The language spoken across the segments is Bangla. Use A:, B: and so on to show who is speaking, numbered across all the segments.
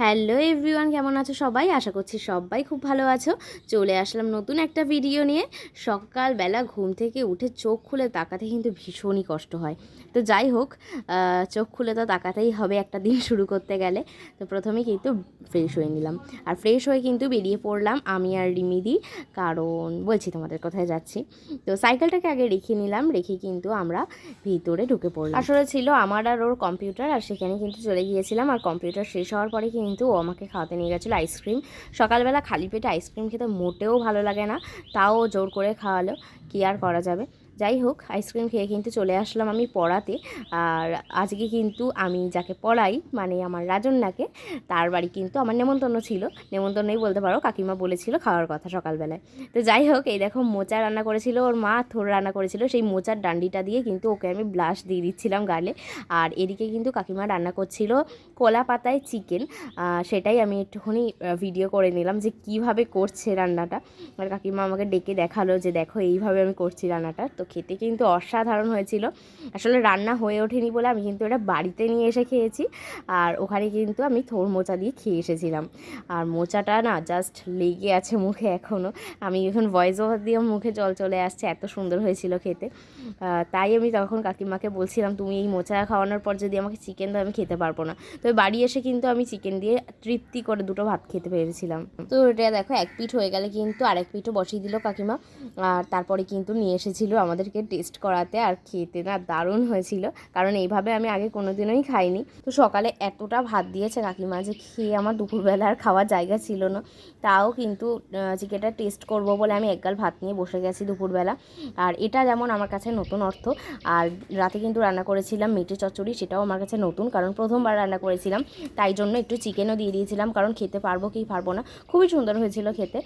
A: হ্যালো এভরিওয়ান, কেমন আছো সবাই? আশা করছি সবাই খুব ভালো আছো। চলে আসলাম নতুন একটা ভিডিও নিয়ে। সকালবেলা ঘুম থেকে উঠে চোখ খুলে তাকাতে কিন্তু ভীষণই কষ্ট হয়। তো যাই হোক, চোখ খুলে তো তাকাতেই হবে একটা দিন শুরু করতে গেলে। তো প্রথমেই কিন্তু ফ্রেশ হয়ে নিলাম, আর ফ্রেশ হয়ে কিন্তু বেরিয়ে পড়লাম আমি আর রিমিদি। কারণ বলছি তোমাদের কোথায় যাচ্ছি। তো সাইকেলটাকে আগে রেখে নিলাম, রেখে কিন্তু আমরা ভিতরে ঢুকে পড়লাম। আসলে ছিল আমার আর ওর কম্পিউটার, আর সেখানে কিন্তু চলে গিয়েছিলাম। আর কম্পিউটার শেষ হওয়ার পরে কিন্তু ও আমাকে খাওয়াতে নিয়ে গেছিলো আইসক্রিম। সকালবেলা খালি পেটে আইসক্রিম খেতে মোটেও ভালো লাগে না, তাও জোর করে খাওয়ালো, কী আর করা যাবে। যাই হোক, আইসক্রিম খেয়ে কিন্তু চলে আসলাম আমি পড়াতে। আর আজকে কিন্তু আমি যাকে পড়াই, মানে আমার রাজন্যাকে, তার বাড়ি কিন্তু আমার নেমন্তন্ন ছিল। নেমন্তন্নই বলতে পারো, কাকিমা বলেছিল খাওয়ার কথা সকালবেলায়। তো যাই হোক, এই দেখো মোচা রান্না করেছিল ওর মা, থোড় রান্না করেছিল। সেই মোচার ডান্ডিটা দিয়ে কিন্তু ওকে আমি ব্লাশ দিয়ে দিচ্ছিলাম গালে। আর এদিকে কিন্তু কাকিমা রান্না করছিল কলা পাতায় চিকেন। সেটাই আমি একটুখানি ভিডিও করে নিলাম যে কিভাবে করছে রান্নাটা। আর কাকিমা আমাকে ডেকে দেখালো যে দেখো এইভাবে আমি করছি রান্নাটা। তো খেতে কিন্তু অসাধারণ হয়েছিল। আসলে রান্না হয়ে ওঠেনি বলে আমি কিন্তু এটা বাড়িতে নিয়ে এসে খেয়েছি। আর ওখানে কিন্তু আমি থোড় মোচা দিয়ে খেয়ে এসেছিলাম। আর মোচাটা না জাস্ট লেগে আছে মুখে এখনও। আমি এখন ভয়েস ওভার দিয়ে মুখে জল চলে আসছে, এত সুন্দর হয়েছিল খেতে। তাই আমি তখন কাকিমাকে বলছিলাম, তুমি এই মোচা খাওয়ানোর পর যদি আমাকে চিকেন দাও আমি খেতে পারবো না। তো বাড়ি এসে কিন্তু আমি চিকেন দিয়ে তৃপ্তি করে দুটো ভাত খেতে পেরেছিলাম। তো এটা দেখো, এক পিঠ হয়ে গেলে কিন্তু আরেক পিঠও বসিয়ে দিল কাকিমা। আর তারপরে কিন্তু নিয়ে এসেছিলো আমাদেরকে টেস্ট করাতে। আর খেতে না দারুণ হয়েছিল, কারণ এইভাবে আমি আগে কোনোদিনই খাইনি। তো সকালে এতটা ভাত দিয়েছে কাকিমা যে খেয়ে আমার দুপুরবেলা আর খাওয়ার জায়গা ছিল না। তাও কিন্তু চিকেনটা টেস্ট করব বলে আমি একগাল ভাত নিয়ে বসে গেছি দুপুরবেলা। আর এটা যেমন আমার কাছে নতুন অর্থ। আর রাতে কিন্তু রান্না করেছিলাম মেটে চচ্চড়ি, সেটাও আমার কাছে নতুন, কারণ প্রথমবার রান্না করেছিলাম। তাই জন্য একটু চিকেনও দিয়ে দিয়েছিলাম, কারণ খেতে পারবো কি পারবো না। খুবই সুন্দর হয়েছিল খেতে।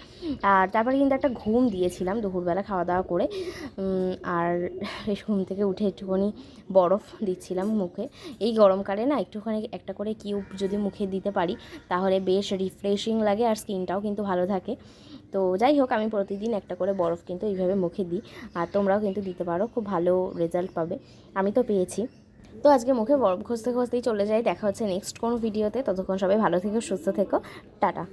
A: আর তারপরে কিন্তু একটা ঘুম দিয়েছিলাম দুপুরবেলা খাওয়া দাওয়া করে। আর ঘুম থেকে উঠে একটুখানি বরফ দিচ্ছিলাম মুখে। এই গরমকালে না একটুখানি একটা করে কিউব যদি মুখে দিতে পারি তাহলে বেশ রিফ্রেশিং লাগে, আর স্কিনটাও কিন্তু ভালো থাকে। তো যাই হোক, আমি প্রতিদিন একটা করে বরফ কিন্তু এইভাবে মুখে দিই। আর তোমরাও কিন্তু দিতে পারো, খুব ভালো রেজাল্ট পাবে। আমি তো পেয়েছি। তো আজকে মুখে বরফ ঘষতে ঘষতেই চলে যাই। দেখা হচ্ছে নেক্সট কোনো ভিডিওতে। ততক্ষণ সবাই ভালো থেকো, সুস্থ থেকো, টাটা।